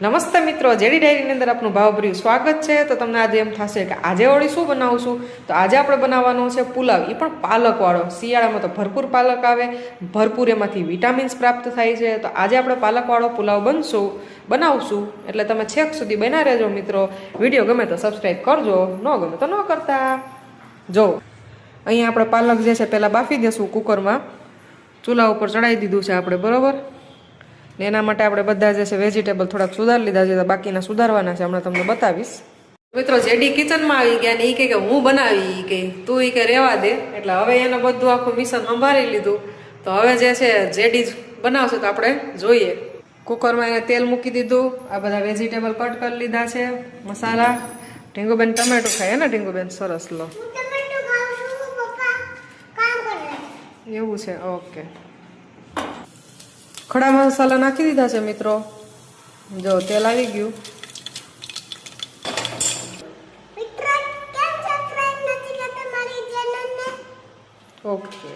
નમસ્તે મિત્રો, જેડી ડાયરીની અંદર આપનું ભાવભર્યું સ્વાગત છે। તો તમને આજે એમ થશે કે આજે વળી શું બનાવશું, તો આજે આપણે બનાવવાનો છે પુલાવ, એ પણ પાલકવાળો। શિયાળામાં તો ભરપૂર પાલક આવે, ભરપૂર એમાંથી વિટામિન્સ પ્રાપ્ત થાય છે। તો આજે આપણે પાલકવાળો પુલાવ બનાવશું, એટલે તમે છેક સુધી બના રહેજો મિત્રો। વિડીયો ગમે તો સબસ્ક્રાઈબ કરજો, ન ગમે તો ન કરતા। જો અહીંયા આપણે પાલક જે છે પહેલાં બાફી દેશું કુકરમાં, ચૂલા ઉપર ચડાવી દીધું છે આપણે, બરાબર। ને એના માટે આપણે બધા જે છે વેજીટેબલ થોડાક સુધારી લીધા છે, બાકીના સુધારવાના છે, હમણાં તમને બતાવીશ। મિત્રો જેડી કિચનમાં આવી ગયા ને એ કે હું બનાવી, કે તું એ કે રહેવા દે, એટલે હવે એને બધું આખું મિશન સંભાળી લીધું। તો હવે જે છે જેડી બનાવશે તો આપણે જોઈએ। કુકરમાં એને તેલ મૂકી દીધું, આ બધા વેજીટેબલ કટ કરી લીધા છે, મસાલા। ઢીંગુબેન ટમેટો ખાય ને, ઢીંગુબેન સરસ લો, એવું છે, ઓકે। ખડા મસાલા નાખી દીધા છે મિત્રો, જો તેલ આવી ગયું। ઓકે,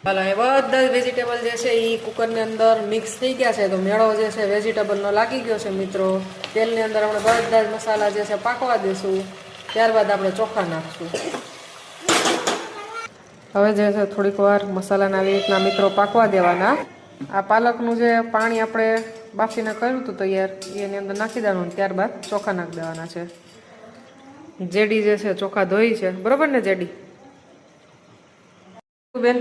હાલો એ બધા જ વેજીટેબલ જે છે એ કુકરની અંદર મિક્સ થઈ ગયા છે। તો મેળો જે છે વેજીટેબલનો લાગી ગયો છે મિત્રો। તેલની અંદર આપણે બધા જ મસાલા જે છે પાકવા દઈશું, ત્યારબાદ આપણે ચોખા નાખશું। હવે જે છે થોડીક વાર મસાલાના આવી રીતના મિત્રો પાકવા દેવાના। આ પાલકનું જે પાણી આપણે બાફીને કર્યું હતું તૈયાર, એની અંદર નાખી દેવાનું, ત્યારબાદ ચોખા નાખી દેવાના છે। જેડી જે છે ચોખા ધોઈ છે, બરોબર ને જેડી બેન?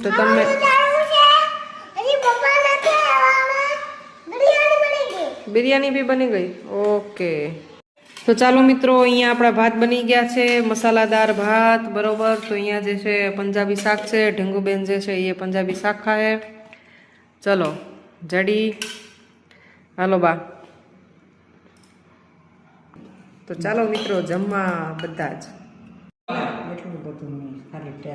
તો તમે બિરયાની બી બની ગઈ, ઓકે। તો ચાલો મિત્રો, અહીંયા આપણા ભાત બની ગયા છે, મસાલાદાર ભાત, બરોબર। તો અહીંયા જે છે પંજાબી શાક છે, ઢીંગુબેન જે છે એ પંજાબી શાક ખાય। ચલો જડી, હાલો બા। તો ચાલો મિત્રો જમવા બધા જ।